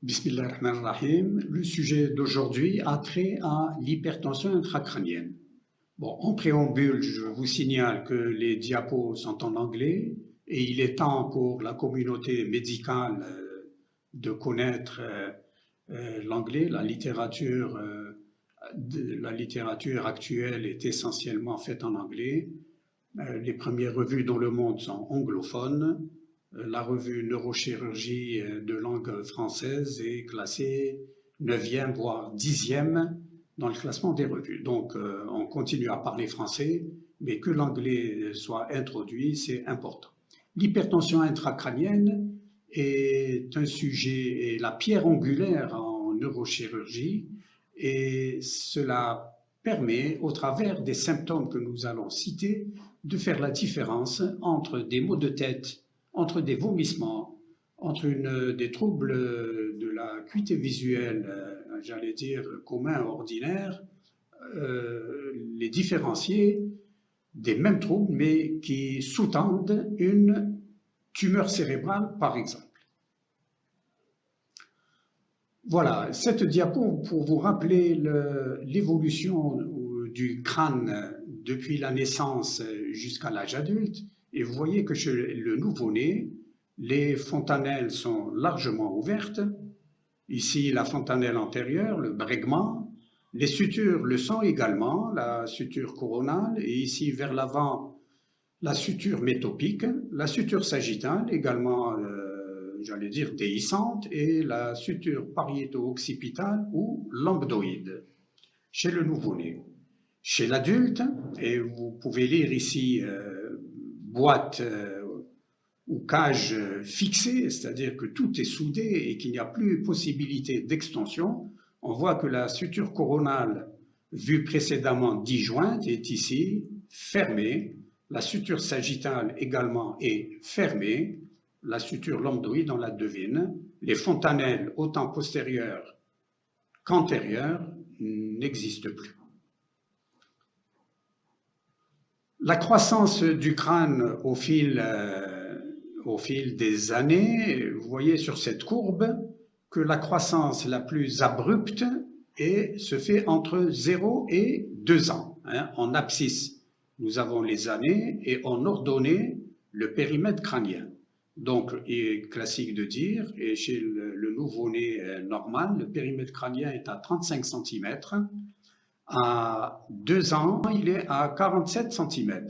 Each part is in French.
Bismillahirrahmanirrahim. Le sujet d'aujourd'hui a trait à l'hypertension intracrânienne. Bon, en préambule, je vous signale que les diapos sont en anglais et il est temps pour la communauté médicale de connaître l'anglais. La littérature actuelle est essentiellement faite en anglais. Les premières revues dans le monde sont anglophones. La revue Neurochirurgie de langue française est classée 9e, voire 10e dans le classement des revues. Donc, on continue à parler français, mais que l'anglais soit introduit, c'est important. L'hypertension intracrânienne est un sujet, est la pierre angulaire en neurochirurgie, et cela permet, au travers des symptômes que nous allons citer, de faire la différence entre des maux de tête, entre des vomissements, entre des troubles de l'acuité visuelle, j'allais dire communs, ordinaires, les différencier des mêmes troubles, mais qui sous-tendent une tumeur cérébrale, par exemple. Voilà, cette diapo pour vous rappeler l'évolution du crâne depuis la naissance jusqu'à l'âge adulte. Et vous voyez que chez le nouveau-né, les fontanelles sont largement ouvertes. Ici, la fontanelle antérieure, le bregement. Les sutures le sont également, la suture coronale. Et ici, vers l'avant, la suture métopique, la suture sagittale également, j'allais dire déhiscente, et la suture pariéto-occipitale ou lambdoïde chez le nouveau-né. Chez l'adulte, et vous pouvez lire ici boîte ou cage fixée, c'est-à-dire que tout est soudé et qu'il n'y a plus possibilité d'extension, on voit que la suture coronale, vue précédemment disjointe, est ici fermée. La suture sagittale également est fermée. La suture lambdoïde, on la devine. Les fontanelles, autant postérieures qu'antérieures, n'existent plus. La croissance du crâne au fil des années, vous voyez sur cette courbe que la croissance la plus abrupte se fait entre 0 et 2 ans. En abscisse, nous avons les années et en ordonnée, le périmètre crânien. Donc, il est classique de dire, et chez le nouveau-né normal, le périmètre crânien est à 35 cm. À 2 ans, il est à 47 cm.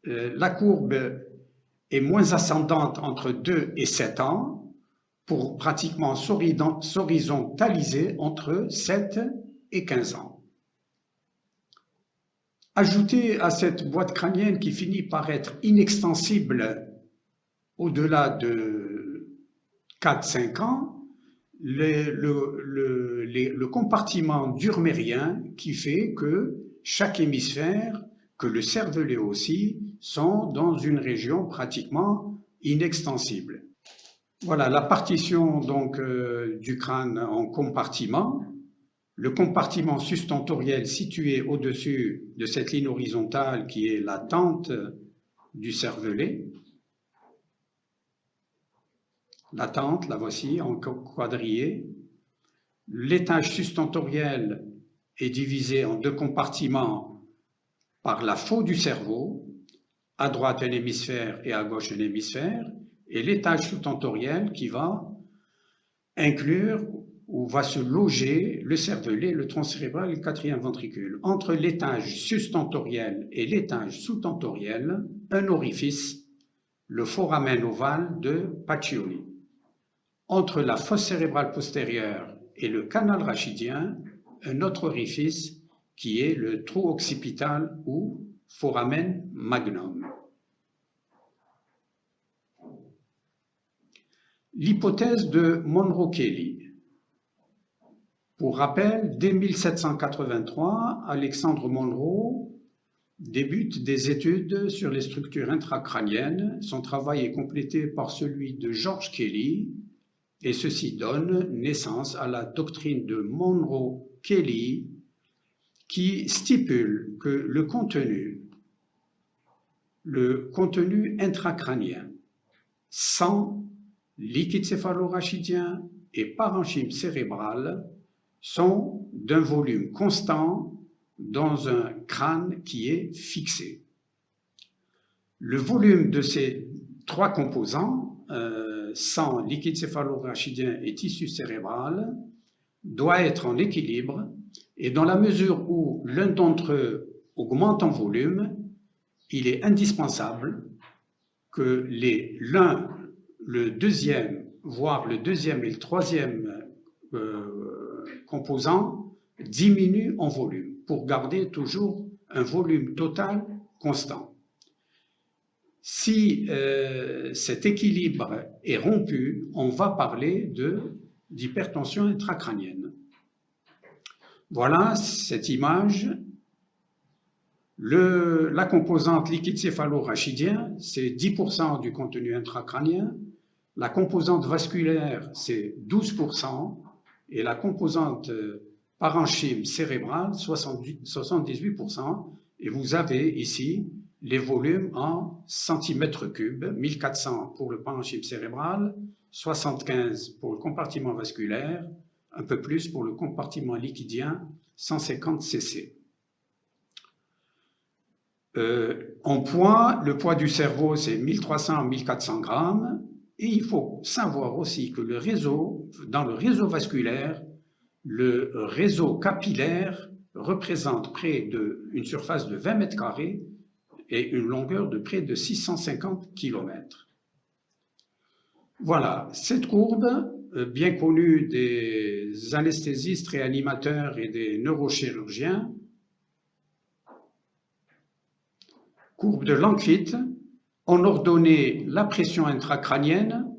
La courbe est moins ascendante entre 2 et 7 ans pour pratiquement s'horizontaliser entre 7 et 15 ans. Ajoutez à cette boîte crânienne qui finit par être inextensible au-delà de 4-5 ans, le compartiment durmérien qui fait que chaque hémisphère, que le cervelet aussi, sont dans une région pratiquement inextensible. Voilà la partition donc du crâne en compartiments. Le compartiment sustentoriel situé au-dessus de cette ligne horizontale qui est la tente du cervelet. La tente, la voici en quadrillé. L'étage sustentoriel est divisé en 2 compartiments par la faue du cerveau, à droite un hémisphère et à gauche un hémisphère, et l'étage sous-tentoriel qui va inclure où va se loger le cervelet, le tronc cérébral et le 4e ventricule. Entre l'étage sustentoriel et l'étage sous-tentoriel, un orifice, le foramen ovale de Pacioli. Entre la fosse cérébrale postérieure et le canal rachidien, un autre orifice qui est le trou occipital ou foramen magnum. L'hypothèse de Monro-Kelly. Pour rappel, dès 1783, Alexandre Monro débute des études sur les structures intracrâniennes. Son travail est complété par celui de George Kelly, et ceci donne naissance à la doctrine de Monro-Kelly qui stipule que le contenu intracrânien sans liquide céphalorachidien et parenchyme cérébral sont d'un volume constant dans un crâne qui est fixé. Le volume de ces trois composants, sang, liquide céphalorachidien et tissu cérébral, doit être en équilibre, et dans la mesure où l'un d'entre eux augmente en volume, il est indispensable que l'un, le deuxième, voire le deuxième et le troisième composant diminuent en volume pour garder toujours un volume total constant. Si cet équilibre est rompu, on va parler d'hypertension intracrânienne. Voilà cette image. La composante liquide céphalorachidien, c'est 10% du contenu intracrânien. La composante vasculaire, c'est 12%. Et la composante parenchyme cérébrale, 78%. Et vous avez ici les volumes en centimètres cubes, 1400 pour le parenchyme cérébral, 75 pour le compartiment vasculaire, un peu plus pour le compartiment liquidien, 150 cc. En poids, le poids du cerveau, c'est 1300 à 1400 grammes. Et il faut savoir aussi que dans le réseau vasculaire, le réseau capillaire représente près d'une surface de 20 mètres carrés et une longueur de près de 650 km. Voilà, cette courbe, bien connue des anesthésistes, réanimateurs et des neurochirurgiens, courbe de Langevit, on ordonnait la pression intracrânienne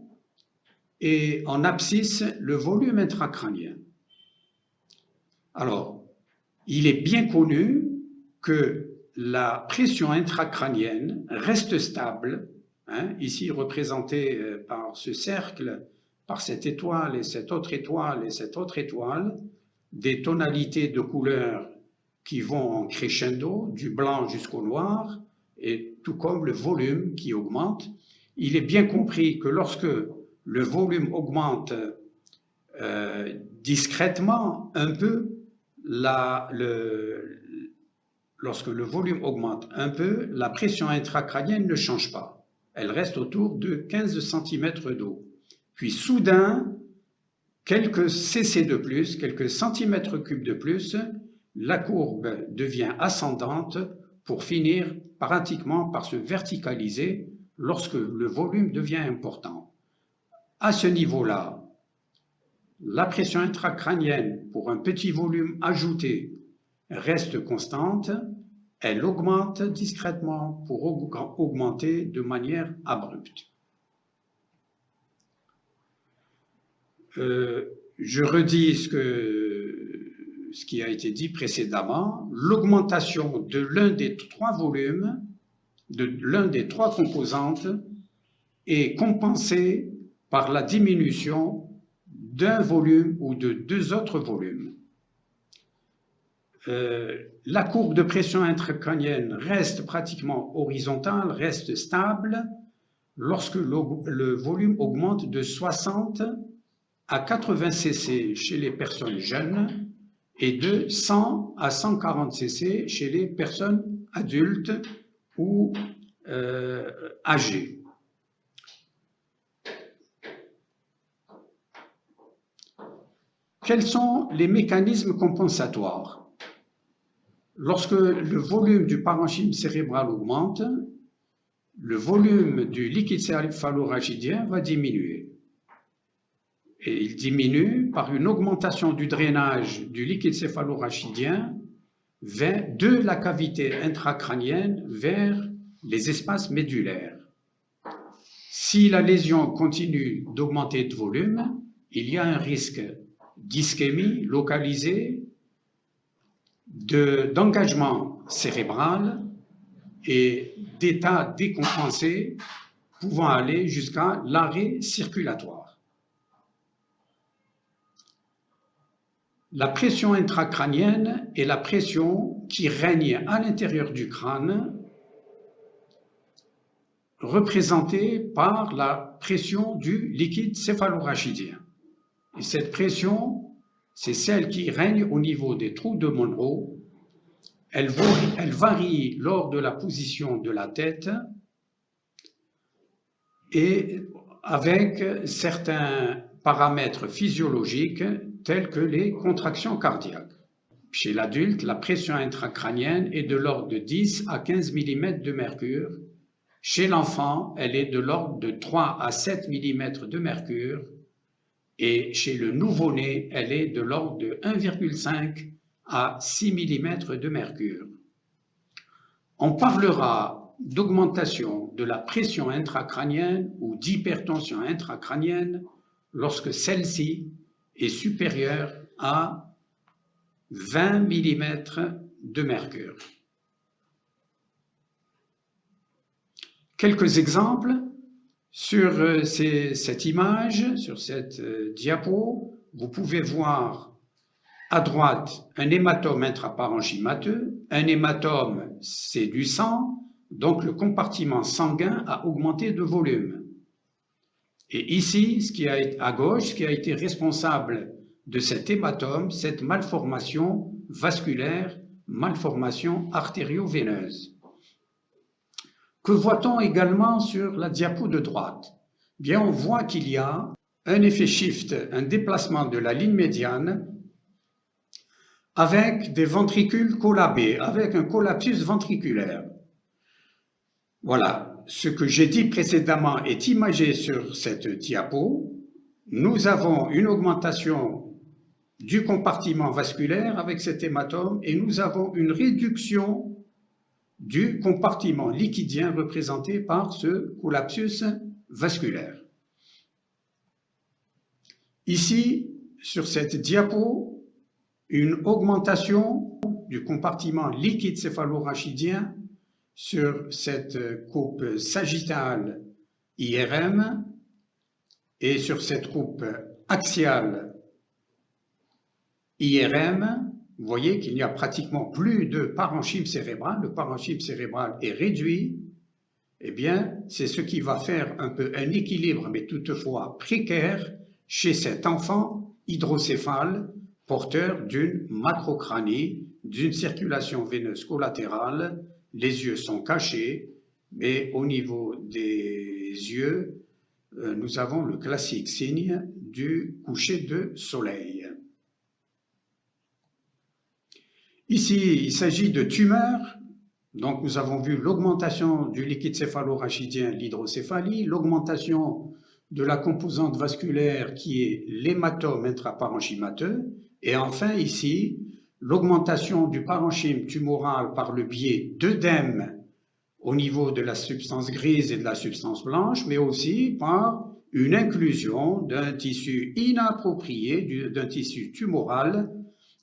et en abscisse le volume intracrânien. Alors, il est bien connu que la pression intracrânienne reste stable, ici représentée par ce cercle, par cette étoile et cette autre étoile et cette autre étoile, des tonalités de couleurs qui vont en crescendo, du blanc jusqu'au noir, et tout comme le volume qui augmente. Il est bien compris que lorsque le volume augmente discrètement un peu, lorsque le volume augmente un peu, la pression intracrânienne ne change pas. Elle reste autour de 15 cm d'eau. Puis soudain, quelques cc de plus, quelques centimètres cubes de plus, la courbe devient ascendante pour finir pratiquement par se verticaliser lorsque le volume devient important. À ce niveau-là, la pression intracrânienne pour un petit volume ajouté reste constante, elle augmente discrètement pour augmenter de manière abrupte. Je redis ce qui a été dit précédemment, l'augmentation de l'un des trois volumes, de l'un des trois composantes, est compensée par la diminution d'un volume ou de deux autres volumes. La courbe de pression intracrânienne reste pratiquement horizontale, reste stable, lorsque le volume augmente de 60 à 80 cc chez les personnes jeunes et de 100 à 140 cc chez les personnes adultes ou âgées. Quels sont les mécanismes compensatoires? Lorsque le volume du parenchyme cérébral augmente, le volume du liquide céphalorachidien va diminuer. Et il diminue par une augmentation du drainage du liquide céphalorachidien de la cavité intracrânienne vers les espaces médulaires. Si la lésion continue d'augmenter de volume, il y a un risque d'ischémie localisée, d'engagement cérébral et d'état décompensé pouvant aller jusqu'à l'arrêt circulatoire. La pression intracrânienne est la pression qui règne à l'intérieur du crâne représentée par la pression du liquide céphalorachidien. Et cette pression, c'est celle qui règne au niveau des trous de Monro. Elle varie lors de la position de la tête et avec certains paramètres physiologiques tels que les contractions cardiaques. Chez l'adulte, la pression intracrânienne est de l'ordre de 10 à 15 mm de mercure. Chez l'enfant, elle est de l'ordre de 3 à 7 mm de mercure. Et chez le nouveau-né, elle est de l'ordre de 1,5 à 6 mm de mercure. On parlera d'augmentation de la pression intracrânienne ou d'hypertension intracrânienne lorsque celle-ci est supérieure à 20 mm de mercure. Quelques exemples sur cette image, sur cette diapo. Vous pouvez voir à droite un hématome intraparenchymateux. Un hématome, c'est du sang, donc le compartiment sanguin a augmenté de volume. Et ici, à gauche, ce qui a été responsable de cet hématome, cette malformation vasculaire, malformation artério-veineuse. Que voit-on également sur la diapo de droite? Bien, on voit qu'il y a un effet shift, un déplacement de la ligne médiane avec des ventricules collabés, avec un collapsus ventriculaire. Voilà, ce que j'ai dit précédemment est imagé sur cette diapo. Nous avons une augmentation du compartiment vasculaire avec cet hématome et nous avons une réduction du compartiment liquidien représenté par ce collapsus vasculaire. Ici, sur cette diapo, une augmentation du compartiment liquide céphalorachidien sur cette coupe sagittale IRM et sur cette coupe axiale IRM. Vous voyez qu'il n'y a pratiquement plus de parenchyme cérébral, le parenchyme cérébral est réduit. Eh bien, c'est ce qui va faire un peu un équilibre, mais toutefois précaire, chez cet enfant hydrocéphale porteur d'une macrocranie, d'une circulation veineuse collatérale. Les yeux sont cachés, mais au niveau des yeux, nous avons le classique signe du coucher de soleil. Ici, il s'agit de tumeurs. Donc, nous avons vu l'augmentation du liquide céphalorachidien, l'hydrocéphalie, l'augmentation de la composante vasculaire qui est l'hématome intraparenchymateux, et enfin ici, l'augmentation du parenchyme tumoral par le biais d'œdème au niveau de la substance grise et de la substance blanche, mais aussi par une inclusion d'un tissu inapproprié, d'un tissu tumoral.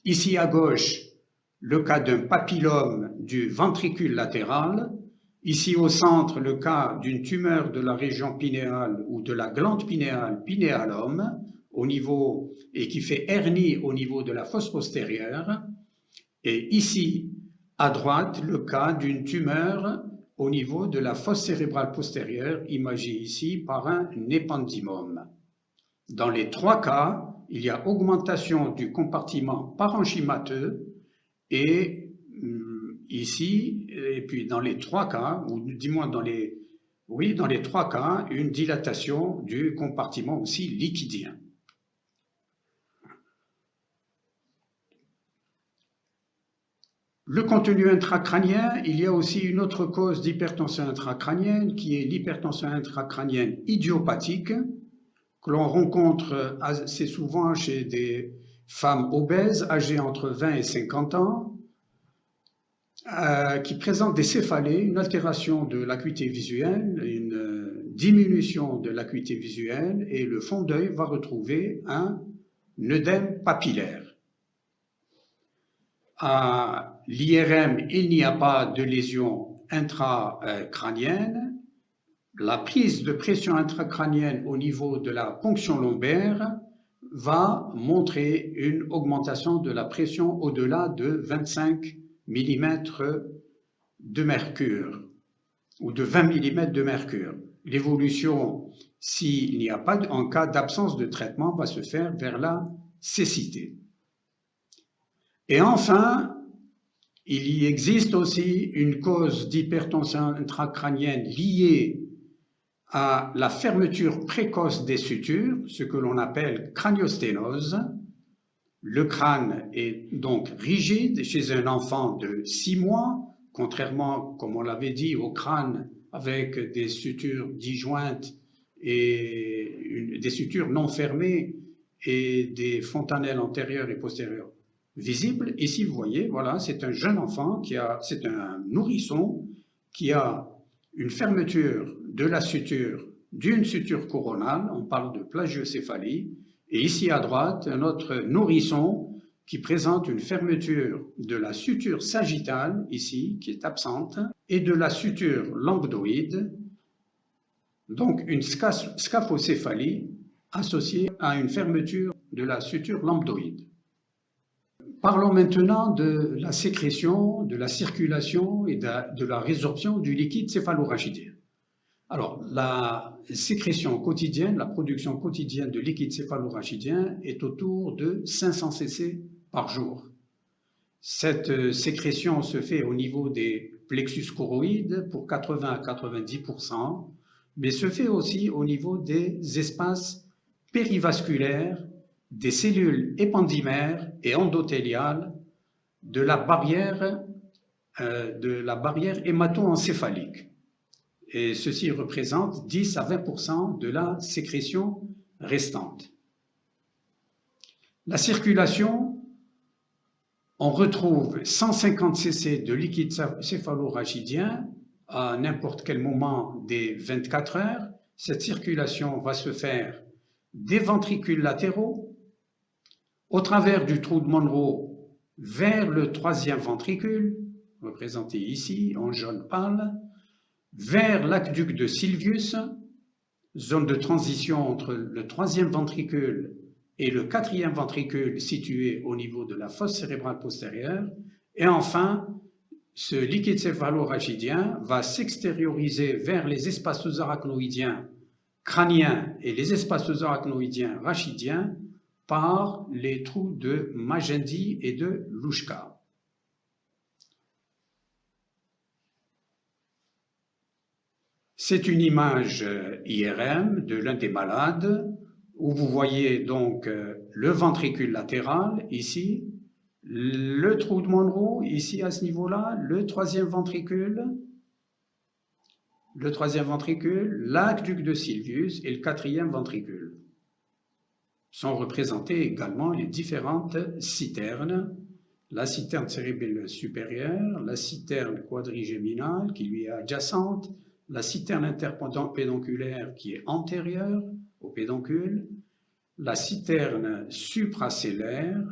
Ici à gauche, le cas d'un papillome du ventricule latéral. Ici au centre, le cas d'une tumeur de la région pinéale ou de la glande pinéale, pinéalome, et qui fait hernie au niveau de la fosse postérieure. Et ici, à droite, le cas d'une tumeur au niveau de la fosse cérébrale postérieure, imagée ici par un épendymome. Dans les trois cas, il y a augmentation du compartiment parenchymateux et ici, et puis dans les trois cas, ou du moins dans les trois cas, une dilatation du compartiment aussi liquidien. Le contenu intracrânien, il y a aussi une autre cause d'hypertension intracrânienne qui est l'hypertension intracrânienne idiopathique que l'on rencontre assez souvent chez des femmes obèses âgées entre 20 et 50 ans qui présentent des céphalées, une altération de l'acuité visuelle, une diminution de l'acuité visuelle et le fond d'œil va retrouver un œdème papillaire. À l'IRM, il n'y a pas de lésion intracrânienne. La prise de pression intracrânienne au niveau de la ponction lombaire va montrer une augmentation de la pression au-delà de 25 mm de mercure. ou de 20 mm de mercure. L'évolution, s'il n'y a pas, en cas d'absence de traitement, va se faire vers la cécité. Et enfin, il y existe aussi une cause d'hypertension intracrânienne liée à la fermeture précoce des sutures, ce que l'on appelle craniosténose. Le crâne est donc rigide chez un enfant de 6 mois, contrairement, comme on l'avait dit, au crâne avec des sutures disjointes et des sutures non fermées et des fontanelles antérieures et postérieures visibles. Ici, vous voyez, voilà, c'est un jeune enfant, c'est un nourrisson qui a une fermeture de la suture, d'une suture coronale, on parle de plagiocéphalie, et ici à droite, un autre nourrisson qui présente une fermeture de la suture sagittale, ici, qui est absente, et de la suture lambdoïde, donc une scaphocéphalie associée à une fermeture de la suture lambdoïde. Parlons maintenant de la sécrétion, de la circulation et de la résorption du liquide céphalorachidien. Alors, la sécrétion quotidienne, la production quotidienne de liquide céphalorachidien est autour de 500 cc par jour. Cette sécrétion se fait au niveau des plexus choroïdes pour 80 à 90%, mais se fait aussi au niveau des espaces périvasculaires, des cellules épendymères et endothéliales de la barrière hémato-encéphalique. Et ceci représente 10 à 20% de la sécrétion restante. La circulation, on retrouve 150 cc de liquide céphalorachidien à n'importe quel moment des 24 heures. Cette circulation va se faire des ventricules latéraux, au travers du trou de Monro vers le troisième ventricule, représenté ici en jaune pâle, vers l'aqueduc de Sylvius, zone de transition entre le troisième ventricule et le quatrième ventricule situé au niveau de la fosse cérébrale postérieure, et enfin, ce liquide céphalorachidien va s'extérioriser vers les espaces arachnoïdiens crâniens et les espaces arachnoïdiens rachidiens par les trous de Magendie et de Louchka. C'est une image IRM de l'un des malades où vous voyez donc le ventricule latéral ici, le trou de Monro ici à ce niveau-là, le troisième ventricule, l'aqueduc de Sylvius et le quatrième ventricule. Sont représentées également les différentes citernes, la citerne cérébrale supérieure, la citerne quadrigéminale qui lui est adjacente, la citerne interpédonculaire qui est antérieure au pédoncule, la citerne supracellaire,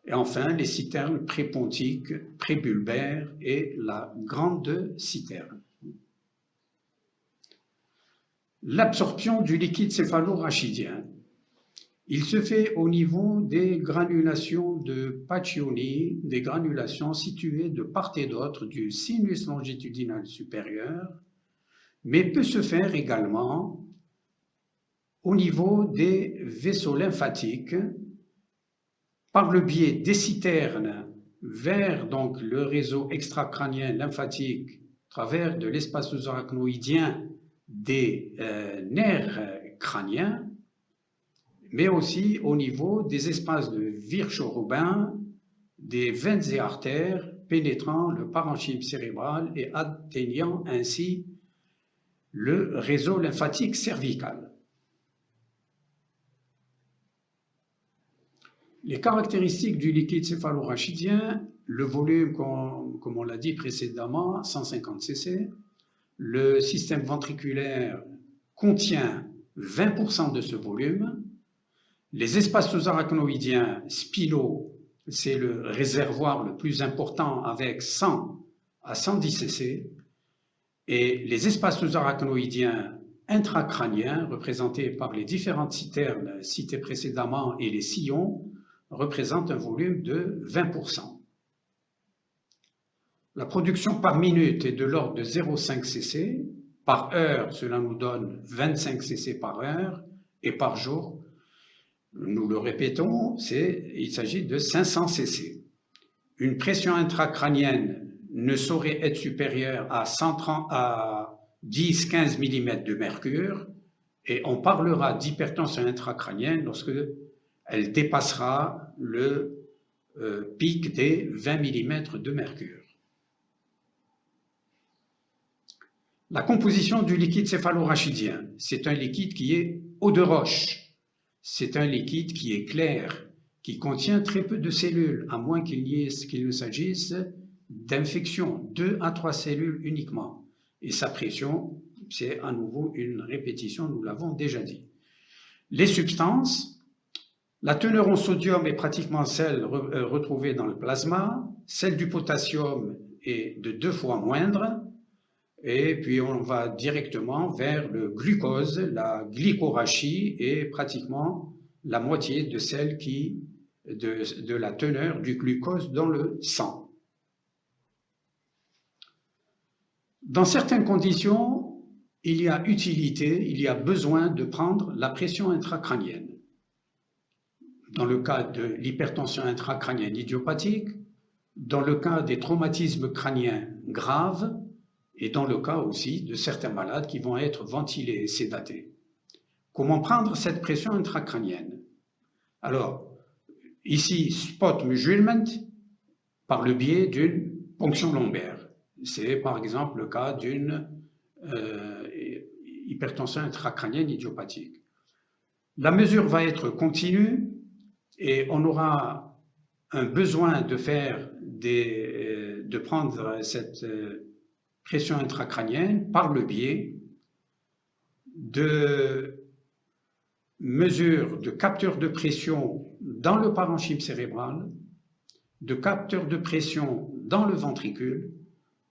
et enfin les citernes prépontiques, prébulbaires et la grande citerne. L'absorption du liquide céphalorachidien. Il se fait au niveau des granulations de Pacchioni, des granulations situées de part et d'autre du sinus longitudinal supérieur, mais peut se faire également au niveau des vaisseaux lymphatiques par le biais des citernes vers donc, le réseau extracrânien lymphatique à travers de l'espace arachnoïdien des nerfs crâniens, mais aussi au niveau des espaces de Virchow-Robin, des veines et artères pénétrant le parenchyme cérébral et atteignant ainsi le réseau lymphatique cervical. Les caractéristiques du liquide céphalorachidien, le volume, comme on l'a dit précédemment, 150 cc, le système ventriculaire contient 20% de ce volume. Les espaces arachnoïdiens spinaux, c'est le réservoir le plus important avec 100 à 110 cc. Et les espaces arachnoïdiens intracrâniens, représentés par les différentes citernes citées précédemment et les sillons, représentent un volume de 20%. La production par minute est de l'ordre de 0,5 cc. Par heure, cela nous donne 25 cc par heure. Et par jour, nous le répétons, il s'agit de 500 cc. Une pression intracrânienne ne saurait être supérieure à 10-15 mm de mercure. Et on parlera d'hypertension intracrânienne lorsque elle dépassera le pic des 20 mm de mercure. La composition du liquide céphalorachidien, c'est un liquide qui est eau de roche. C'est un liquide qui est clair, qui contient très peu de cellules, à moins qu'il ne s'agisse d'infection, 2 à 3 cellules uniquement. Et sa pression, c'est à nouveau une répétition, nous l'avons déjà dit. Les substances, la teneur en sodium est pratiquement celle retrouvée dans le plasma, celle du potassium est de 2 fois moindre, et puis on va directement vers le glucose, la glycorachie est pratiquement la moitié de celle de la teneur du glucose dans le sang. Dans certaines conditions, il y a utilité, il y a besoin de prendre la pression intracrânienne. Dans le cas de l'hypertension intracrânienne idiopathique, dans le cas des traumatismes crâniens graves, et dans le cas aussi de certains malades qui vont être ventilés et sédatés. Comment prendre cette pression intracrânienne? Alors, ici, spot measurement par le biais d'une ponction lombaire. C'est par exemple le cas d'une hypertension intracrânienne idiopathique. La mesure va être continue et on aura un besoin de prendre cette pression intracrânienne par le biais de mesures de capteurs de pression dans le parenchyme cérébral, de capteurs de pression dans le ventricule,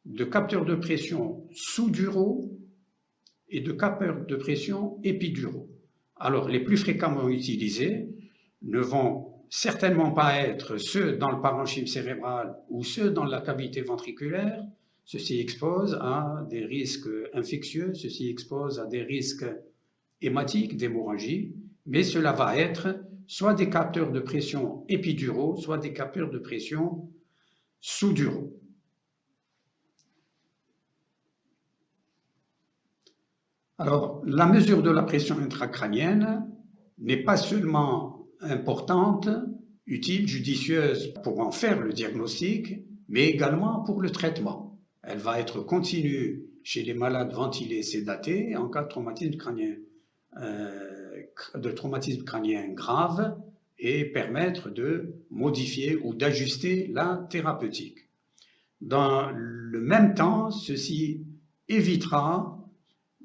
de capteurs de pression sous-duraux et de capteurs de pression épiduraux. Alors, les plus fréquemment utilisés ne vont certainement pas être ceux dans le parenchyme cérébral ou ceux dans la cavité ventriculaire. Ceci expose à des risques infectieux, ceci expose à des risques hématiques, d'hémorragie, mais cela va être soit des capteurs de pression épiduraux, soit des capteurs de pression sous-duraux. Alors, la mesure de la pression intracrânienne n'est pas seulement importante, utile, judicieuse pour en faire le diagnostic, mais également pour le traitement. Elle va être continue chez les malades ventilés sédatés en cas de traumatisme crânien grave et permettre de modifier ou d'ajuster la thérapeutique. Dans le même temps, ceci évitera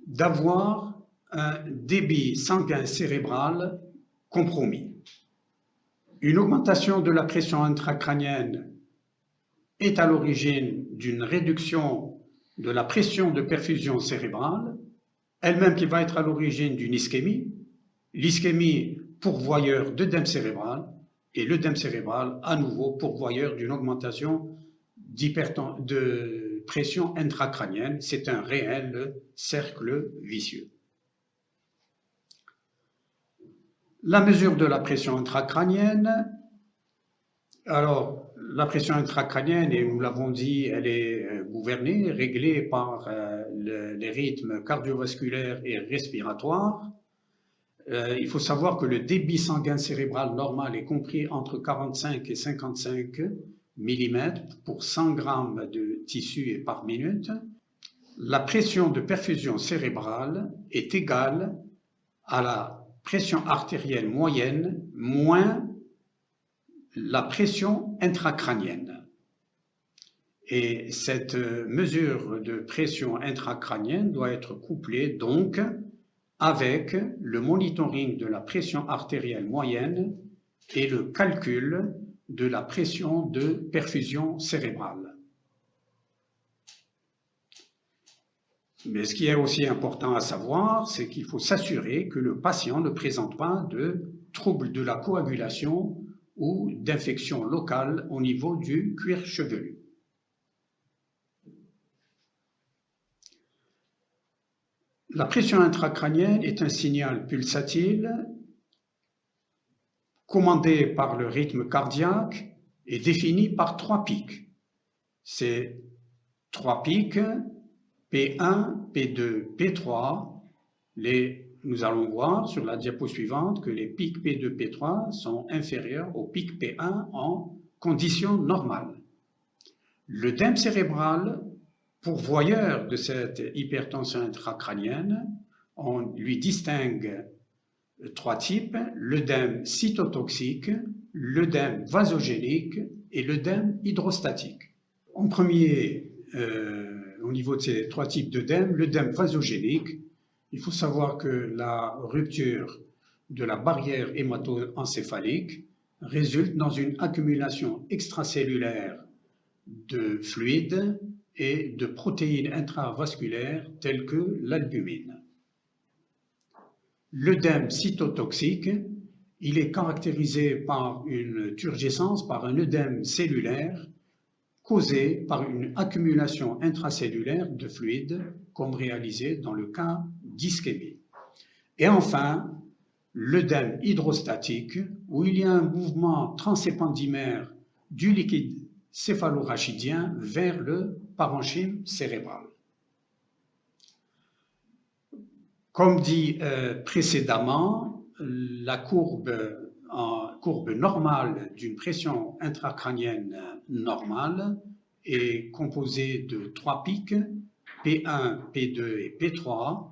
d'avoir un débit sanguin cérébral compromis. Une augmentation de la pression intracrânienne est à l'origine d'une réduction de la pression de perfusion cérébrale, elle-même qui va être à l'origine d'une ischémie, l'ischémie pourvoyeur d'œdème cérébral, et l'œdème cérébral à nouveau pourvoyeur d'une augmentation de pression intracrânienne. C'est un réel cercle vicieux. La mesure de la pression intracrânienne, alors la pression intracrânienne, et nous l'avons dit, elle est gouvernée, réglée par les rythmes cardiovasculaires et respiratoires. Il faut savoir que le débit sanguin cérébral normal est compris entre 45 et 55 mm pour 100 g de tissu par minute. La pression de perfusion cérébrale est égale à la pression artérielle moyenne moins la pression intracrânienne. Et cette mesure de pression intracrânienne doit être couplée donc avec le monitoring de la pression artérielle moyenne et le calcul de la pression de perfusion cérébrale. Mais ce qui est aussi important à savoir, c'est qu'il faut s'assurer que le patient ne présente pas de troubles de la coagulation ou d'infection locale au niveau du cuir chevelu. La pression intracrânienne est un signal pulsatile commandé par le rythme cardiaque et défini par 3 pics. Ces 3 pics, P1, P2, P3, nous allons voir sur la diapo suivante que les pics P2, P3 sont inférieurs aux pics P1 en conditions normales. L'œdème cérébral, pourvoyeur de cette hypertension intracrânienne, on lui distingue 3 types, l'œdème cytotoxique, l'œdème vasogénique et l'œdème hydrostatique. En premier, au niveau de ces 3 types d'œdème, l'œdème vasogénique, il faut savoir que la rupture de la barrière hémato-encéphalique résulte dans une accumulation extracellulaire de fluides et de protéines intravasculaires telles que l'albumine. L'œdème cytotoxique, il est caractérisé par une turgescence, par un œdème cellulaire causé par une accumulation intracellulaire de fluides, comme réalisé dans le cas d'ischémie. Et enfin, l'œdème hydrostatique, où il y a un mouvement transépendymère du liquide céphalorachidien vers le parenchyme cérébral. Comme dit précédemment, la courbe normale d'une pression intracrânienne normale est composée de 3 pics, P1, P2 et P3.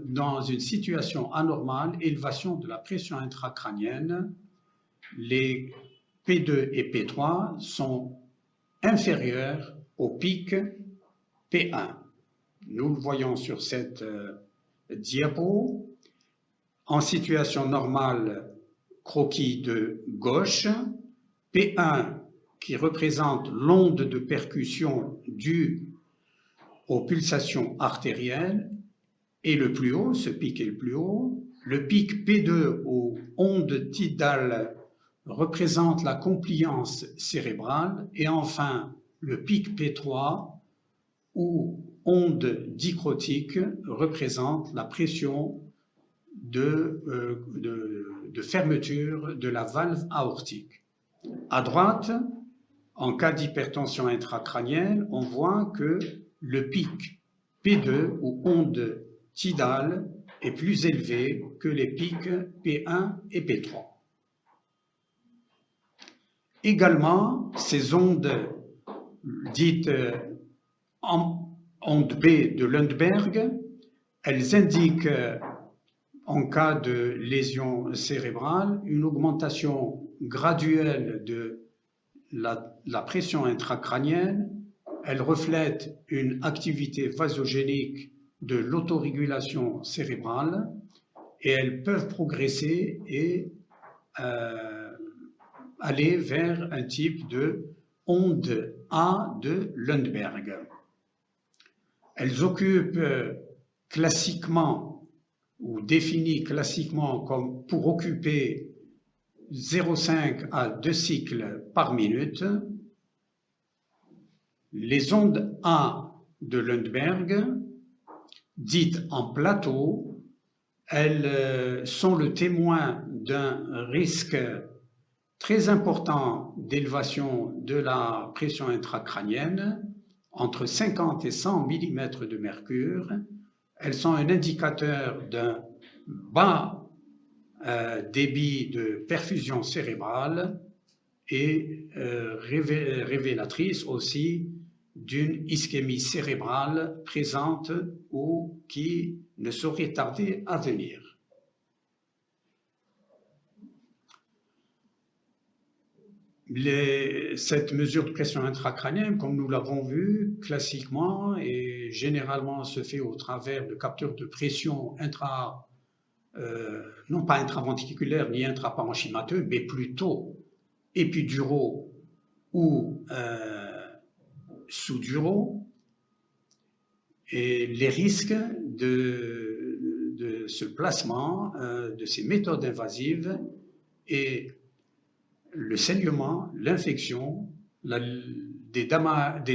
Dans une situation anormale, élévation de la pression intracrânienne, les P2 et P3 sont inférieurs au pic P1. Nous le voyons sur cette diapo. En situation normale, croquis de gauche, P1 qui représente l'onde de percussion due aux pulsations artérielles est le plus haut, ce pic est le plus haut. Le pic P2 aux ondes tidales représente la compliance cérébrale et enfin le pic P3 où onde dicrotique représente la pression de fermeture de la valve aortique. À droite, en cas d'hypertension intracrânienne, on voit que le pic P2 ou onde tidale est plus élevé que les pics P1 et P3. Également, ces ondes dites onde B de Lundberg, elles indiquent, en cas de lésion cérébrale, une augmentation graduelle de la pression intracrânienne. Elles reflètent une activité vasogénique de l'autorégulation cérébrale et elles peuvent progresser et aller vers un type de onde A de Lundberg. Elles occupent classiquement ou définies classiquement comme pour occuper 0,5 à 2 cycles par minute. Les ondes A de Lundberg, dites en plateau, elles sont le témoin d'un risque très important d'élévation de la pression intracrânienne, entre 50 et 100 mm de mercure. Elles sont un indicateur d'un bas débit de perfusion cérébrale et révélatrice aussi d'une ischémie cérébrale présente ou qui ne saurait tarder à venir. Cette mesure de pression intracrânienne, comme nous l'avons vu, classiquement et généralement se fait au travers de capteurs de pression non pas intraventriculaires ni intraparenchymateux, mais plutôt épiduraux ou sous-duraux. Et les risques de ce placement, de ces méthodes invasives et le saignement, l'infection, des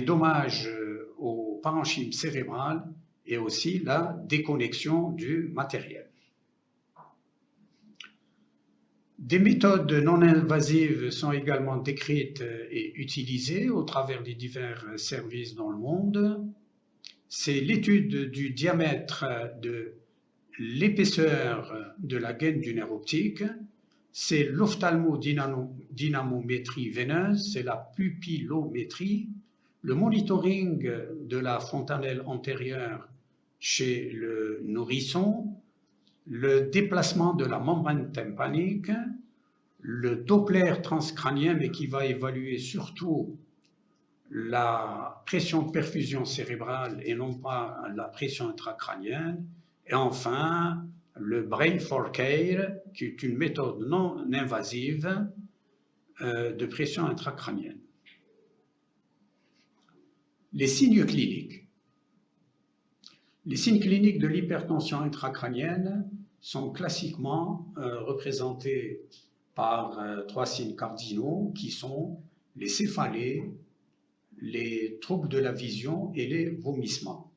dommages au parenchyme cérébral et aussi la déconnexion du matériel. Des méthodes non invasives sont également décrites et utilisées au travers des divers services dans le monde. C'est l'étude du diamètre de l'épaisseur de la gaine du nerf optique, c'est l'ophtalmodynamimétrie veineuse, c'est la pupillométrie, le monitoring de la fontanelle antérieure chez le nourrisson, le déplacement de la membrane tympanique, le Doppler transcrânien, mais qui va évaluer surtout la pression de perfusion cérébrale et non pas la pression intracrânienne, et enfin le Brain for Care, qui est une méthode non invasive de pression intracrânienne. Les signes cliniques. Les signes cliniques de l'hypertension intracrânienne sont classiquement représentés par 3 signes cardinaux qui sont les céphalées, les troubles de la vision et les vomissements.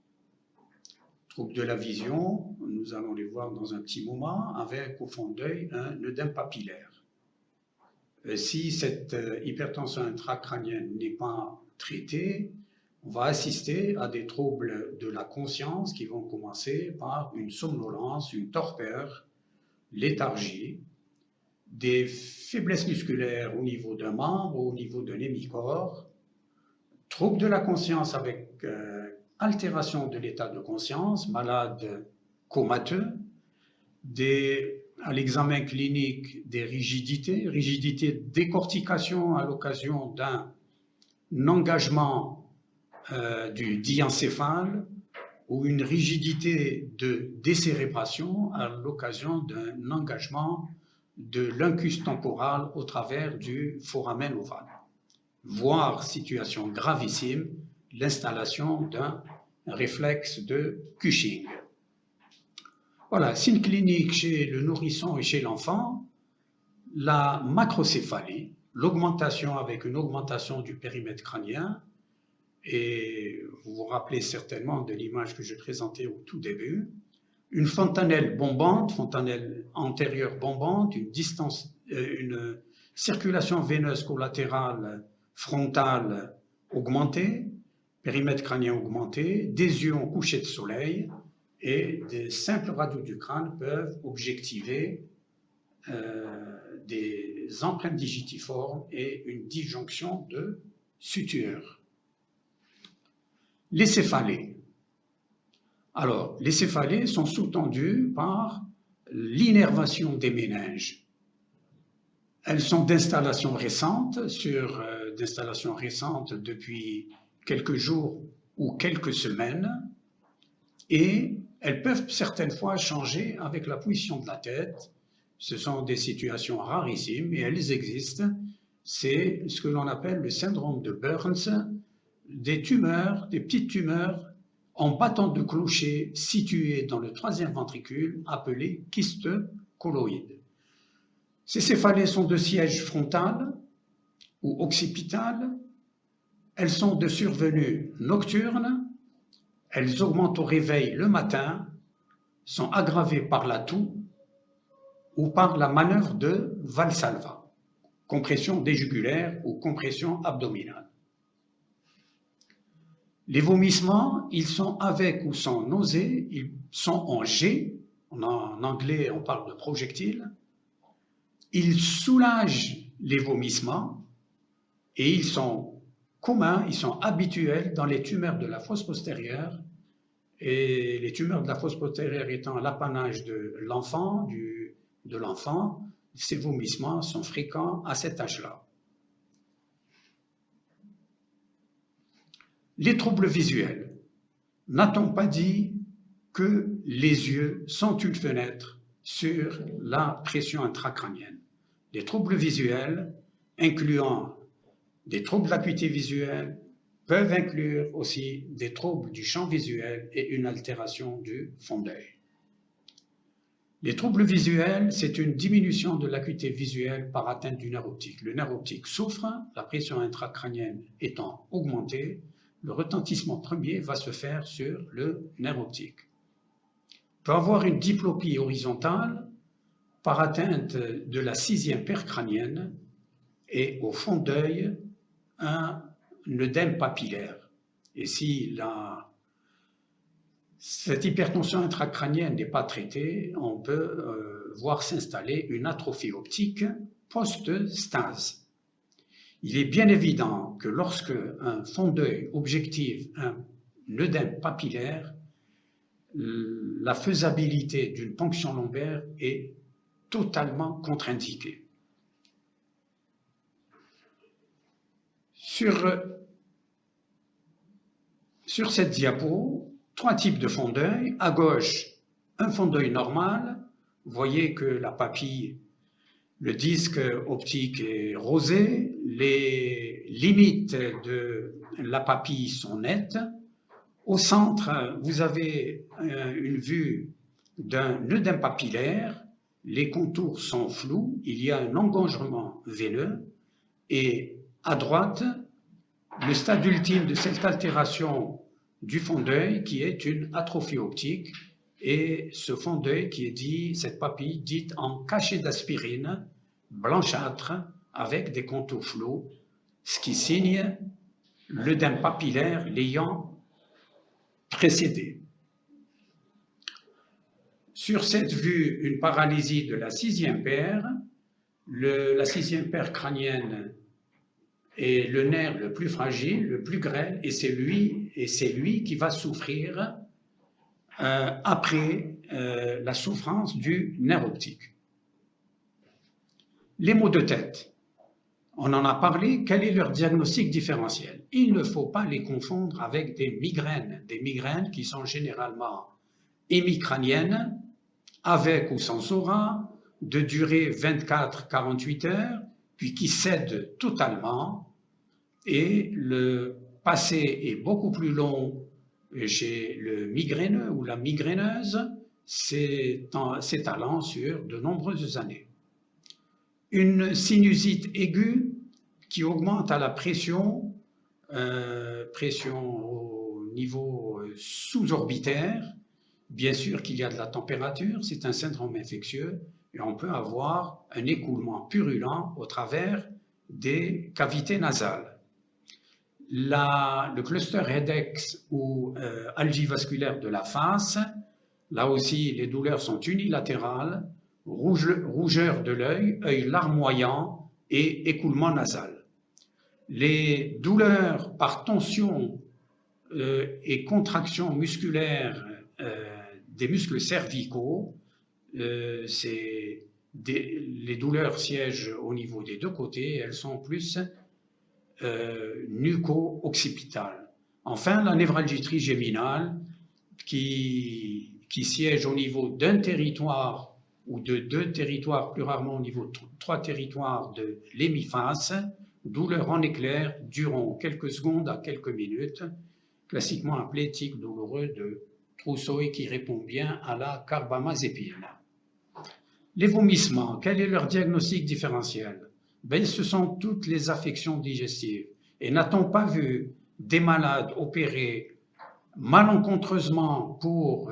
Troubles de la vision, nous allons les voir dans un petit moment, avec au fond de l'œil un œdème papillaire. Si cette hypertension intracrânienne n'est pas traitée, on va assister à des troubles de la conscience qui vont commencer par une somnolence, une torpeur, léthargie, des faiblesses musculaires au niveau d'un membre, au niveau d'un hémicorps, troubles de la conscience avec altération de l'état de conscience, malade comateux, à l'examen clinique des rigidités, rigidité de décortication à l'occasion d'un engagement du diencéphale ou une rigidité de décérébration à l'occasion d'un engagement de l'incus temporal au travers du foramen ovale, voire, situation gravissime, l'installation d'un réflexe de Cushing. Voilà, signe clinique chez le nourrisson et chez l'enfant, la macrocéphalie, l'augmentation avec une augmentation du périmètre crânien, et vous vous rappelez certainement de l'image que je présentais au tout début, une fontanelle bombante, fontanelle antérieure bombante, une circulation veineuse collatérale frontale augmentée, périmètre crânien augmenté, des yeux en coucher de soleil, et des simples radios du crâne peuvent objectiver des empreintes digitiformes et une disjonction de sutures. Les céphalées. Alors, les céphalées sont sous-tendues par l'innervation des méninges. Elles sont d'installation récente, depuis quelques jours ou quelques semaines, et elles peuvent certaines fois changer avec la position de la tête. Ce sont des situations rarissimes, mais elles existent. C'est ce que l'on appelle le syndrome de Burns, des tumeurs, des petites tumeurs en battant de clocher situées dans le 3e ventricule, appelées kystes colloïdes. Ces céphalées sont de siège frontal ou occipital. Elles sont de survenue nocturne. Elles augmentent au réveil le matin, sont aggravées par la toux ou par la manœuvre de Valsalva, compression des jugulaires ou compression abdominale. Les vomissements, ils sont avec ou sans nausée, ils sont en jet, en anglais on parle de projectiles, ils soulagent les vomissements et ils sont communs, ils sont habituels dans les tumeurs de la fosse postérieure, et les tumeurs de la fosse postérieure étant l'apanage de l'enfant, ces vomissements sont fréquents à cet âge-là. Les troubles visuels. N'a-t-on pas dit que les yeux sont une fenêtre sur la pression intracrânienne? Les troubles visuels, incluant des troubles d'acuité visuelle, peuvent inclure aussi des troubles du champ visuel et une altération du fond d'œil. Les troubles visuels, c'est une diminution de l'acuité visuelle par atteinte du nerf optique. Le nerf optique souffre, la pression intracrânienne étant augmentée, le retentissement premier va se faire sur le nerf optique. On peut avoir une diplopie horizontale par atteinte de la 6e paire crânienne et au fond d'œil un œdème papillaire. Et si cette hypertension intracrânienne n'est pas traitée, on peut voir s'installer une atrophie optique post-stase. Il est bien évident que lorsque un fond d'œil objective un œdème papillaire, la faisabilité d'une ponction lombaire est totalement contre-indiquée. Sur cette diapo, 3 types de fonds d'œil. À gauche, un fond d'œil normal. Vous voyez que la papille, le disque optique est rosé, les limites de la papille sont nettes. Au centre, vous avez une vue d'un œdème papillaire, les contours sont flous, il y a un engorgement veineux, et à droite, le stade ultime de cette altération du fond d'œil qui est une atrophie optique, et ce fond d'œil qui est dit, cette papille dite en cachet d'aspirine, blanchâtre, avec des contours flous, ce qui signe l'œdème papillaire l'ayant précédé. Sur cette vue, une paralysie de la 6e paire, la 6e paire crânienne est le nerf le plus fragile, le plus grêle, et c'est lui qui va souffrir après la souffrance du nerf optique. Les maux de tête. On en a parlé, quel est leur diagnostic différentiel? Il ne faut pas les confondre avec des migraines qui sont généralement hémicrâniennes, avec ou sans aura, de durée 24-48 heures, puis qui cèdent totalement, et le passé est beaucoup plus long chez le migraineux ou la migraineuse, s'étalant sur de nombreuses années. Une sinusite aiguë qui augmente à la pression au niveau sous-orbitaire. Bien sûr qu'il y a de la température, c'est un syndrome infectieux, et on peut avoir un écoulement purulent au travers des cavités nasales. Le cluster headache ou algie vasculaire de la face, là aussi les douleurs sont unilatérales, rougeur de l'œil, œil larmoyant et écoulement nasal. Les douleurs par tension et contraction musculaire des muscles cervicaux, les douleurs siègent au niveau des 2 côtés, elles sont plus nuco-occipitales. Enfin, la névralgie trigéminale qui siège au niveau d'un territoire ou de 2 territoires, plus rarement au niveau de 3 territoires de l'hémiface, douleur en éclair durant quelques secondes à quelques minutes, classiquement appelé tic douloureux de Trousseau et qui répond bien à la carbamazépine. Les vomissements, quel est leur diagnostic différentiel? Ce sont toutes les affections digestives. Et n'a-t-on pas vu des malades opérés malencontreusement pour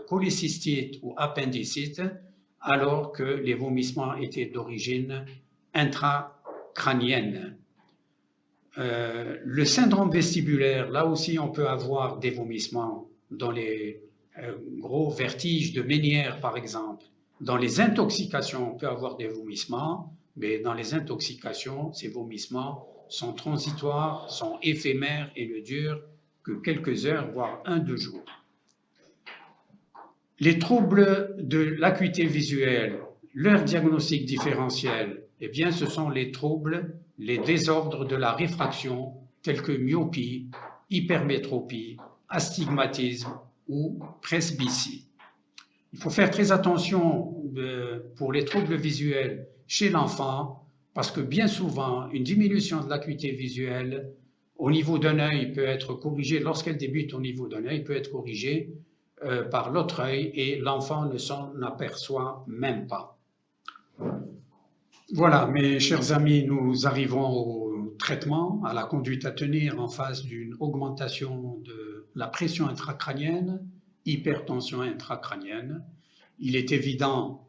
cholécystite ou appendicite, alors que les vomissements étaient d'origine intracrânienne. Le syndrome vestibulaire, là aussi on peut avoir des vomissements dans les gros vertiges de Ménière par exemple. Dans les intoxications, on peut avoir des vomissements, mais dans les intoxications, ces vomissements sont transitoires, sont éphémères et ne durent que quelques heures, voire 1-2 jours. Les troubles de l'acuité visuelle, leur diagnostic différentiel, eh bien, ce sont les troubles, les désordres de la réfraction, tels que myopie, hypermétropie, astigmatisme ou presbytie. Il faut faire très attention pour les troubles visuels chez l'enfant, parce que bien souvent, une diminution de l'acuité visuelle au niveau d'un œil peut être corrigée, lorsqu'elle débute au niveau d'un œil, peut être corrigée par l'autre œil et l'enfant ne s'en aperçoit même pas. Voilà, mes chers amis, nous arrivons au traitement, à la conduite à tenir en face d'une augmentation de la pression intracrânienne, hypertension intracrânienne. Il est évident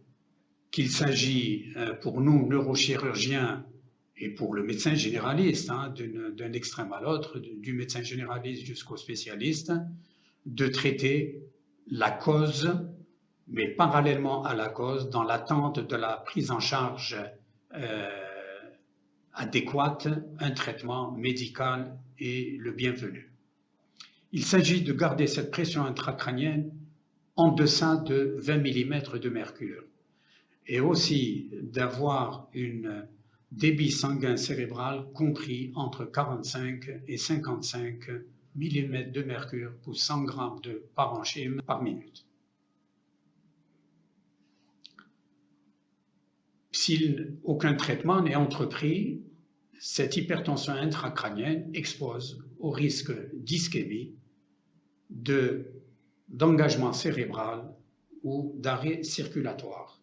qu'il s'agit pour nous, neurochirurgiens, et pour le médecin généraliste, hein, d'un extrême à l'autre, du médecin généraliste jusqu'au spécialiste, de traiter la cause, mais parallèlement à la cause, dans l'attente de la prise en charge adéquate, un traitement médical est le bienvenu. Il s'agit de garder cette pression intracrânienne en deçà de 20 mm de mercure et aussi d'avoir un débit sanguin cérébral compris entre 45 et 55 mm de mercure pour 100 g de parenchyme par minute. Si aucun traitement n'est entrepris, cette hypertension intracrânienne expose au risque d'ischémie, d'engagement cérébral ou d'arrêt circulatoire.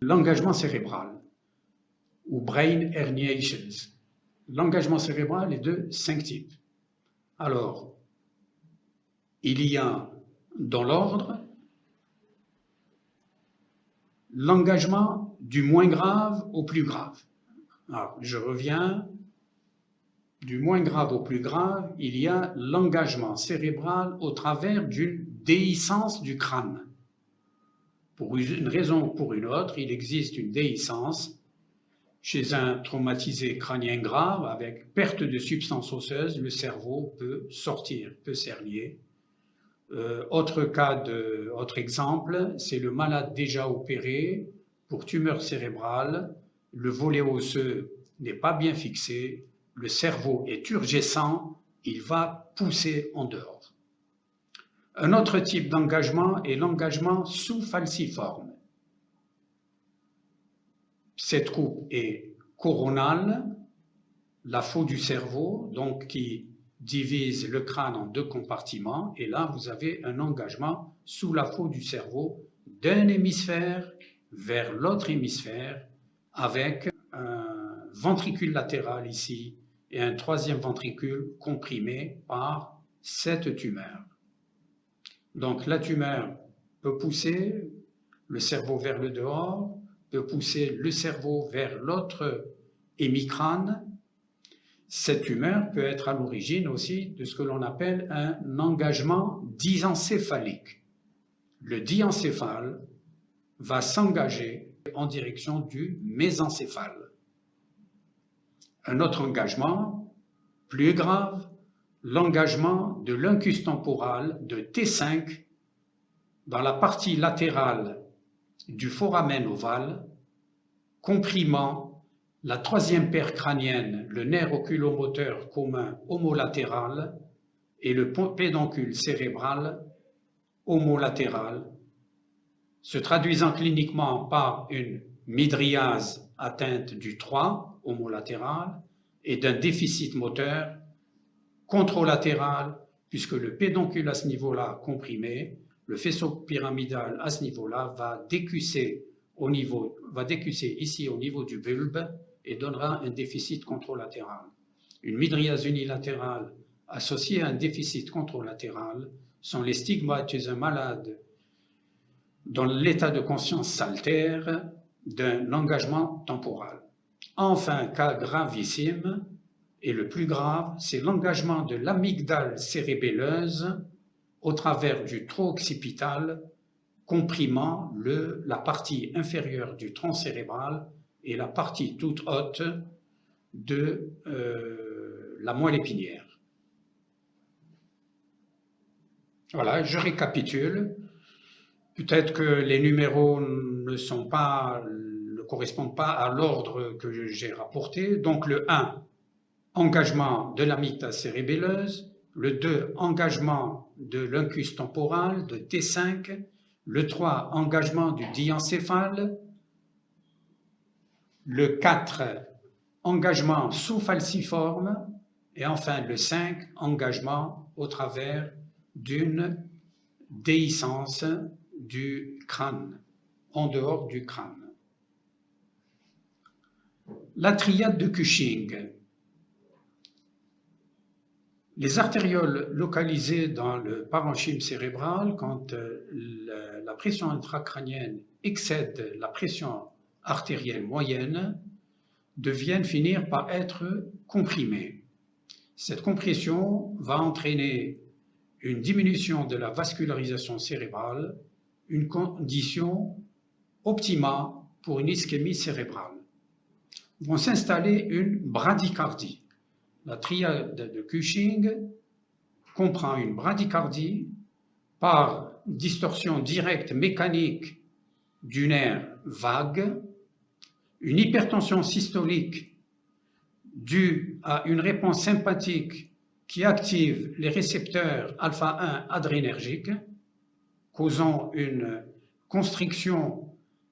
L'engagement cérébral ou brain herniations. L'engagement cérébral est de 5 types. Alors, il y a dans l'ordre l'engagement du moins grave au plus grave. Alors, je reviens. Du moins grave au plus grave, il y a l'engagement cérébral au travers d'une déhiscence du crâne. Pour une raison ou pour une autre, il existe une déhiscence chez un traumatisé crânien grave avec perte de substance osseuse, le cerveau peut sortir, peut s'hernier. Autre exemple, c'est le malade déjà opéré pour tumeur cérébrale, le volet osseux n'est pas bien fixé, le cerveau est turgescent, il va pousser en dehors. Un autre type d'engagement est l'engagement sous-falciforme. Cette coupe est coronale, la faux du cerveau, donc qui divise le crâne en 2 compartiments, et là vous avez un engagement sous la faux du cerveau d'un hémisphère vers l'autre hémisphère avec un ventricule latéral ici et un 3e ventricule comprimé par cette tumeur. Donc la tumeur peut pousser le cerveau vers le dehors, peut pousser le cerveau vers l'autre hémicrâne. Cette tumeur peut être à l'origine aussi de ce que l'on appelle un engagement diencéphalique. Le diencéphale va s'engager en direction du mésencéphale. Un autre engagement, plus grave, l'engagement de l'incus temporal de T5 dans la partie latérale du foramen ovale, comprimant la 3e paire crânienne, le nerf oculomoteur commun homolatéral et le pédoncule cérébral homolatéral, se traduisant cliniquement par une mydriase atteinte du 3 homolatéral et d'un déficit moteur contralatéral, puisque le pédoncule à ce niveau-là comprimé, le faisceau pyramidal à ce niveau-là va décusser ici au niveau du bulbe et donnera un déficit contralatéral. Une mydriase unilatérale associée à un déficit contralatéral sont les stigmates chez un malade dont l'état de conscience s'altère d'un engagement temporal. Enfin, cas gravissime, et le plus grave, c'est l'engagement de l'amygdale cérébelleuse au travers du tronc occipital, comprimant la partie inférieure du tronc cérébral et la partie toute haute de la moelle épinière. Voilà, je récapitule. Peut-être que les numéros ne correspondent pas à l'ordre que j'ai rapporté. Donc le 1, engagement de l'amygdale cérébelleuse. Le 2, engagement de l'incus temporal de T5. Le 3, engagement du diencéphale. Le 4, engagement sous-falciforme. Et enfin le 5, engagement au travers d'une déhiscence du crâne, en dehors du crâne. La triade de Cushing. Les artérioles localisées dans le parenchyme cérébral, quand la pression intracrânienne excède la pression artérielle moyenne, deviennent finir par être comprimées. Cette compression va entraîner une diminution de la vascularisation cérébrale, une condition optimale pour une ischémie cérébrale. Vont s'installer une bradycardie. La triade de Cushing comprend une bradycardie par distorsion directe mécanique du nerf vague, une hypertension systolique due à une réponse sympathique qui active les récepteurs alpha-1 adrénergiques, causant une constriction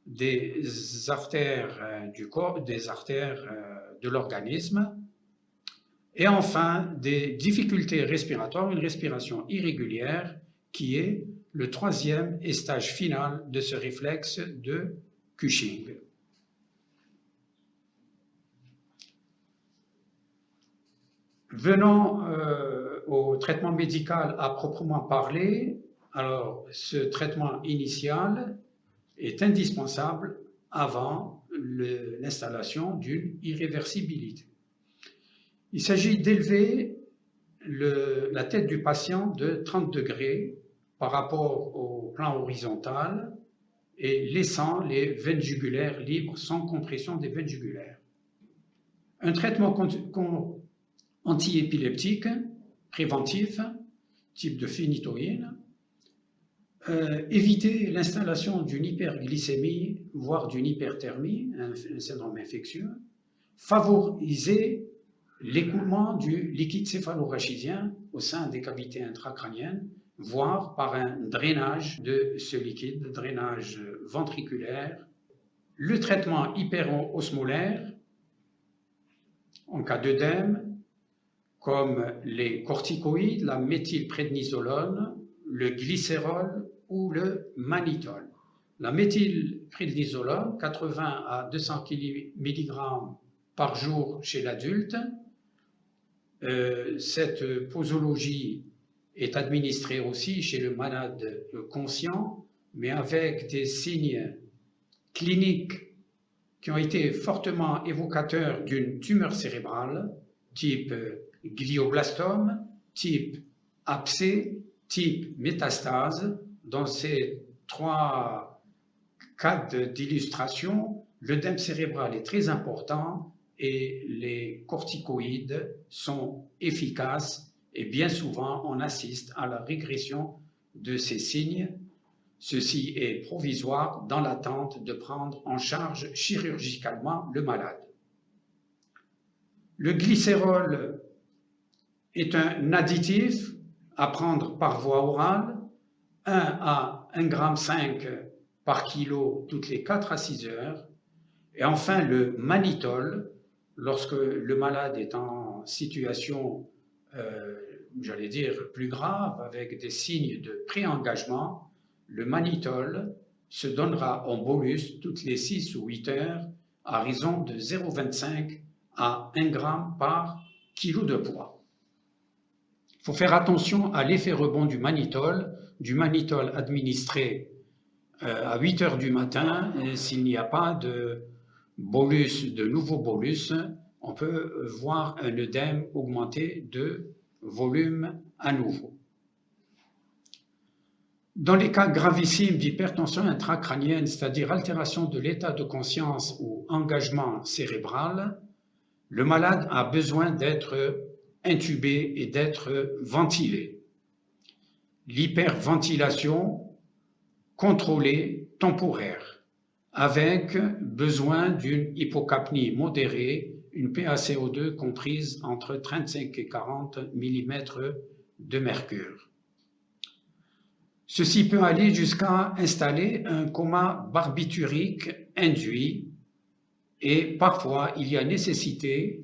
des artères du corps, des artères de l'organisme, et enfin des difficultés respiratoires, une respiration irrégulière qui est le troisième et stage final de ce réflexe de Cushing. Venons au traitement médical à proprement parler. Alors, ce traitement initial est indispensable avant l'installation d'une irréversibilité. Il s'agit d'élever la tête du patient de 30 degrés par rapport au plan horizontal et laissant les veines jugulaires libres sans compression des veines jugulaires. Un traitement antiépileptique préventif, type de phénitoïne, éviter l'installation d'une hyperglycémie, voire d'une hyperthermie, un syndrome infectieux, favoriser l'écoulement du liquide céphalorachidien au sein des cavités intracrâniennes, voire par un drainage de ce liquide, drainage ventriculaire. Le traitement hyperosmolaire, en cas d'œdème, comme les corticoïdes, la méthylprednisolone, le glycérol ou le mannitol. La méthylprednisolone, 80 à 200 mg par jour chez l'adulte. Cette posologie est administrée aussi chez le malade conscient, mais avec des signes cliniques qui ont été fortement évocateurs d'une tumeur cérébrale, type glioblastome, type abcès, type métastase. Dans ces trois cas d'illustration, l'œdème cérébral est très important et les corticoïdes sont efficaces et bien souvent on assiste à la régression de ces signes. Ceci est provisoire dans l'attente de prendre en charge chirurgicalement le malade. Le glycérol est un additif à prendre par voie orale, 1 à 1,5 g par kilo toutes les 4 à 6 heures. Et enfin le mannitol, lorsque le malade est en situation, j'allais dire, plus grave, avec des signes de pré-engagement, le mannitol se donnera en bolus toutes les 6 ou 8 heures à raison de 0,25 à 1 g par kilo de poids. Il faut faire attention à l'effet rebond du mannitol administré à 8 heures du matin. S'il n'y a pas de nouveau bolus, on peut voir un œdème augmenter de volume à nouveau. Dans les cas gravissimes d'hypertension intracrânienne, c'est-à-dire altération de l'état de conscience ou engagement cérébral, le malade a besoin d'être intubé et d'être ventilé. L'hyperventilation contrôlée temporaire, avec besoin d'une hypocapnie modérée, une PaCO2 comprise entre 35 et 40 mm de mercure. Ceci peut aller jusqu'à installer un coma barbiturique induit et parfois il y a nécessité,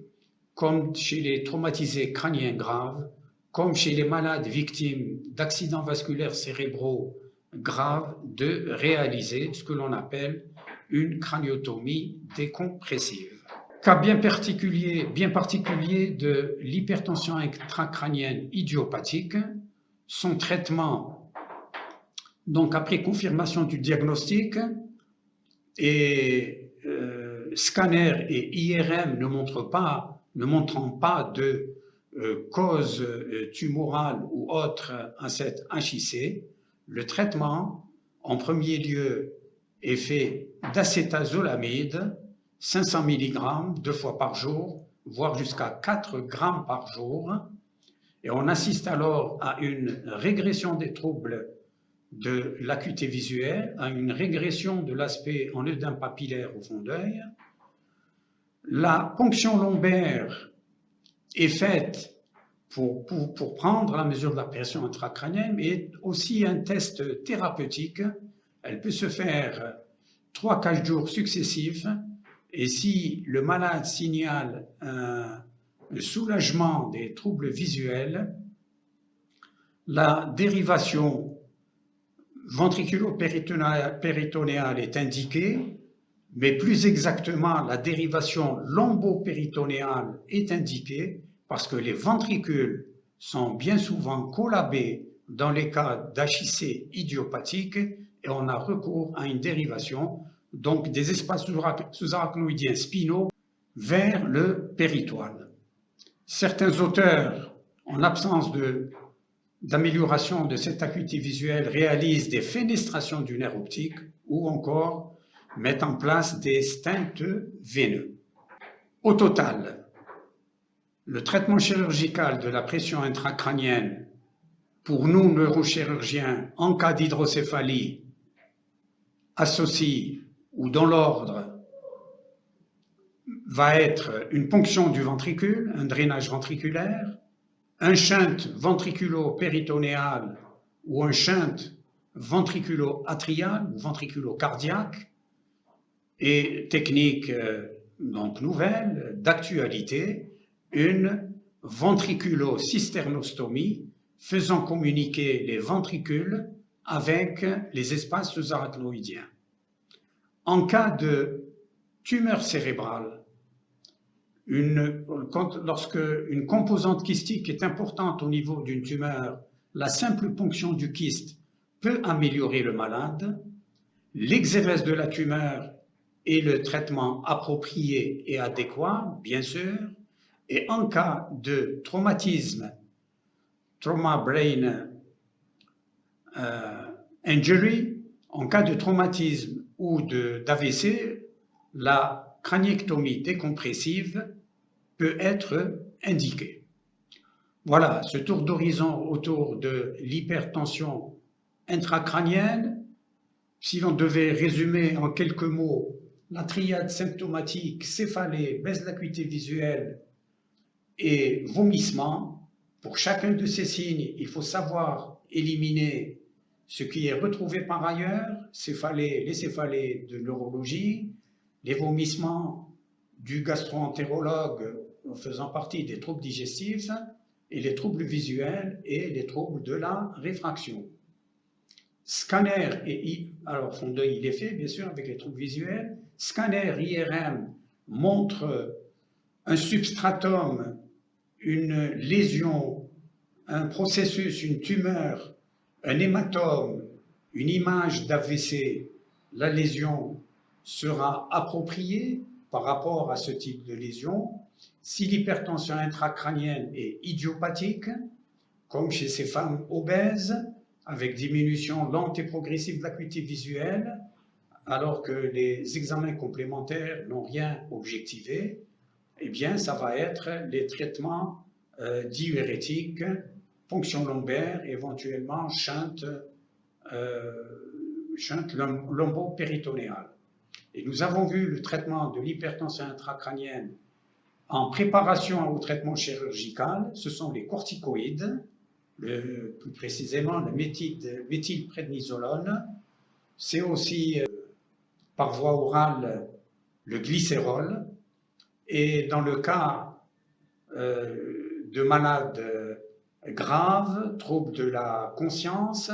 comme chez les traumatisés crâniens graves, comme chez les malades victimes d'accidents vasculaires cérébraux graves, de réaliser ce que l'on appelle une craniotomie décompressive. Cas bien particulier de l'hypertension intracrânienne idiopathique. Son traitement, donc après confirmation du diagnostic, et scanner et IRM ne montrant pas de cause tumorale ou autre à cette HIC, le traitement, en premier lieu, est fait d'acétazolamide, 500 mg 2 fois par jour, voire jusqu'à 4 grammes par jour. Et on assiste alors à une régression des troubles de l'acuité visuelle, à une régression de l'aspect en œdème papillaire au fond d'œil. La ponction lombaire est faite pour prendre la mesure de la pression intracrânienne, mais est aussi un test thérapeutique. Elle peut se faire 3-4 jours successifs, et si le malade signale un soulagement des troubles visuels, la dérivation ventriculo-péritonéale est indiquée, mais plus exactement, la dérivation lombo-péritonéale est indiquée parce que les ventricules sont bien souvent collabés dans les cas d'HIC idiopathique et on a recours à une dérivation, donc des espaces sous-arachnoïdiens spinaux vers le péritoine. Certains auteurs, en absence d'amélioration de cette acuité visuelle, réalisent des fenestrations du nerf optique ou encore mettent en place des stents veineux. Au total, le traitement chirurgical de la pression intracrânienne pour nous neurochirurgiens en cas d'hydrocéphalie associée ou dans l'ordre va être une ponction du ventricule, un drainage ventriculaire, un shunt ventriculo-péritonéal ou un shunt ventriculo-atrial ou ventriculo-cardiaque, et technique donc nouvelle, d'actualité, une ventriculo-cysternostomie faisant communiquer les ventricules avec les espaces sous-arachnoïdiens. En cas de tumeur cérébrale, lorsque une composante kystique est importante au niveau d'une tumeur, la simple ponction du kyste peut améliorer le malade. L'exérèse de la tumeur et le traitement approprié et adéquat, bien sûr. Et en cas de traumatisme, trauma brain injury, en cas de traumatisme ou d'AVC, la craniectomie décompressive peut être indiquée. Voilà, ce tour d'horizon autour de l'hypertension intracrânienne. Si l'on devait résumer en quelques mots la triade symptomatique, céphalée, baisse de l'acuité visuelle et vomissement, pour chacun de ces signes, il faut savoir éliminer ce qui est retrouvé par ailleurs, les céphalées de neurologie, les vomissements du gastro-entérologue faisant partie des troubles digestifs, et les troubles visuels et les troubles de la réfraction. Scanner alors fond d'œil il est fait bien sûr avec les troubles visuels. Scanner IRM montre un substratum, une lésion, un processus, une tumeur, un hématome, une image d'AVC. La lésion sera appropriée par rapport à ce type de lésion. Si l'hypertension intracrânienne est idiopathique, comme chez ces femmes obèses, avec diminution lente et progressive de l'acuité visuelle, alors que les examens complémentaires n'ont rien objectivé, eh bien, ça va être les traitements diurétiques, ponction lombaire, éventuellement shunt lombo-péritonéal. Et nous avons vu le traitement de l'hypertension intracrânienne en préparation au traitement chirurgical, ce sont les corticoïdes, plus précisément le méthylprednisolone. C'est aussi par voie orale le glycérol. Et dans le cas de malades graves, troubles de la conscience,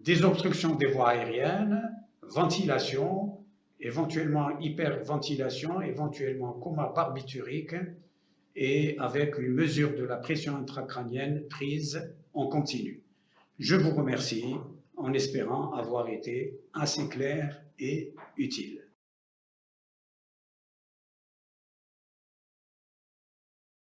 désobstruction des voies aériennes, ventilation éventuellement hyperventilation, éventuellement coma barbiturique, et avec une mesure de la pression intracrânienne prise en continu. Je vous remercie en espérant avoir été assez clair et utile.